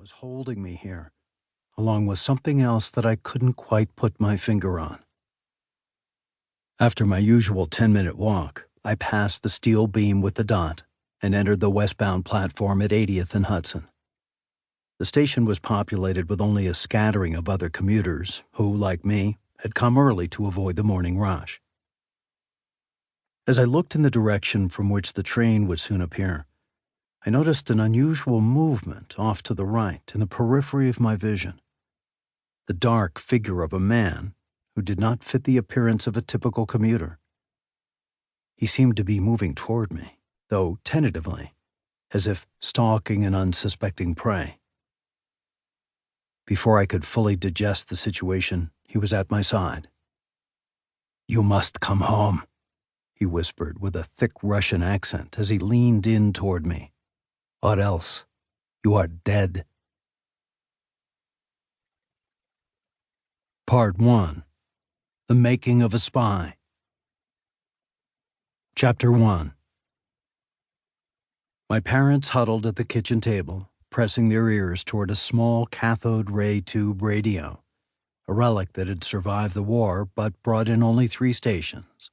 was holding me here, along with something else that I couldn't quite put my finger on. After my usual 10-minute walk, I passed the steel beam with the dot and entered the westbound platform at 80th and Hudson. The station was populated with only a scattering of other commuters who, like me, had come early to avoid the morning rush. As I looked in the direction from which the train would soon appear, I noticed an unusual movement off to the right in the periphery of my vision. The dark figure of a man who did not fit the appearance of a typical commuter. He seemed to be moving toward me, though tentatively, as if stalking an unsuspecting prey. Before I could fully digest the situation, he was at my side. "You must come home," he whispered with a thick Russian accent as he leaned in toward me. "Or else you are dead." Part 1. The Making of a Spy. Chapter 1. My parents huddled at the kitchen table, pressing their ears toward a small cathode ray tube radio, a relic that had survived the war but brought in only 3 stations.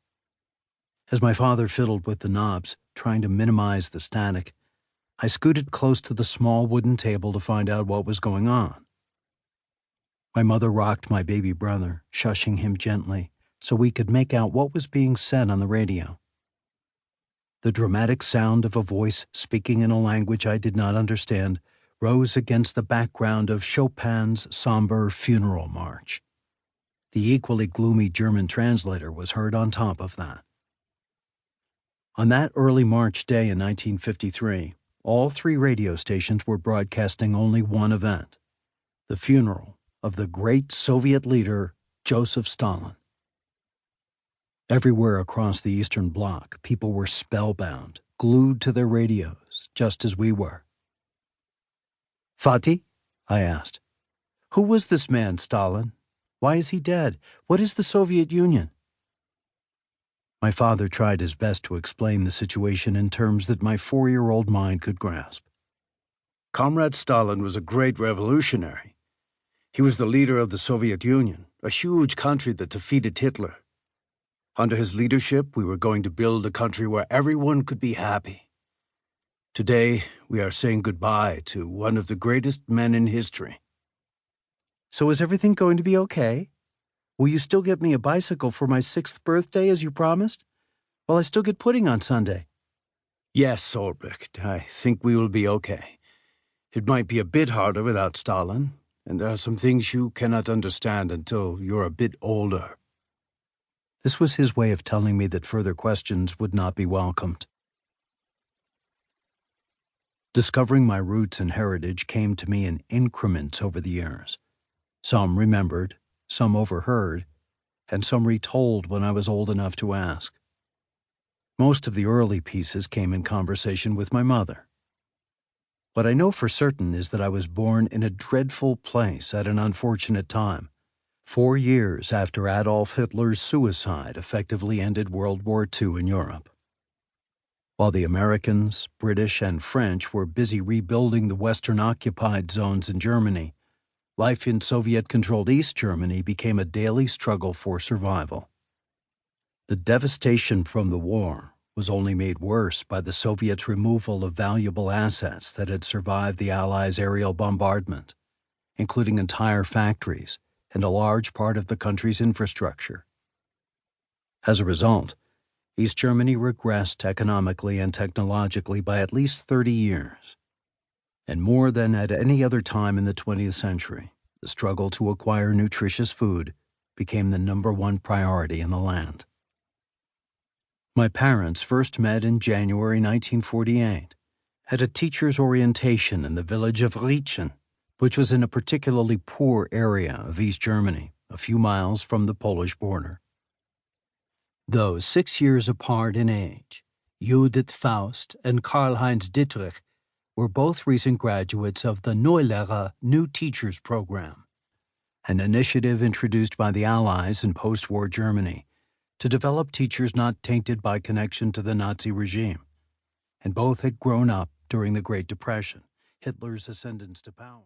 As my father fiddled with the knobs, trying to minimize the static, I scooted close to the small wooden table to find out what was going on. My mother rocked my baby brother, shushing him gently so we could make out what was being said on the radio. The dramatic sound of a voice speaking in a language I did not understand rose against the background of Chopin's somber funeral march. The equally gloomy German translator was heard on top of that. On that early March day in 1953, all 3 radio stations were broadcasting only one event: the funeral of the great Soviet leader, Joseph Stalin. Everywhere across the Eastern Bloc, people were spellbound, glued to their radios, just as we were. "Fatih?" I asked. "Who was this man, Stalin? Why is he dead? What is the Soviet Union?" My father tried his best to explain the situation in terms that my 4-year-old mind could grasp. Comrade Stalin was a great revolutionary. He was the leader of the Soviet Union, a huge country that defeated Hitler. Under his leadership, we were going to build a country where everyone could be happy. Today, we are saying goodbye to one of the greatest men in history. "So is everything going to be okay? Will you still get me a bicycle for my 6th birthday as you promised? Will I still get pudding on Sunday?" Yes, Ulbricht, I think we will be okay. It might be a bit harder without Stalin, and there are some things you cannot understand until you're a bit older. This was his way of telling me that further questions would not be welcomed. Discovering my roots and heritage came to me in increments over the years. Some remembered, some overheard, and some retold when I was old enough to ask. Most of the early pieces came in conversation with my mother. What I know for certain is that I was born in a dreadful place at an unfortunate time, 4 years after Adolf Hitler's suicide effectively ended World War II in Europe. While the Americans, British, and French were busy rebuilding the Western-occupied zones in Germany, life in Soviet-controlled East Germany became a daily struggle for survival. The devastation from the war was only made worse by the Soviets' removal of valuable assets that had survived the Allies' aerial bombardment, including entire factories and a large part of the country's infrastructure. As a result, East Germany regressed economically and technologically by at least 30 years. And more than at any other time in the 20th century, the struggle to acquire nutritious food became the #1 priority in the land. My parents first met in January 1948 at a teacher's orientation in the village of Rietzen, which was in a particularly poor area of East Germany, a few miles from the Polish border. Though 6 years apart in age, Judith Faust and Karl-Heinz Dittrich were both recent graduates of the Neulehrer New Teachers Program, an initiative introduced by the Allies in post-war Germany to develop teachers not tainted by connection to the Nazi regime, and both had grown up during the Great Depression, Hitler's ascendance to power.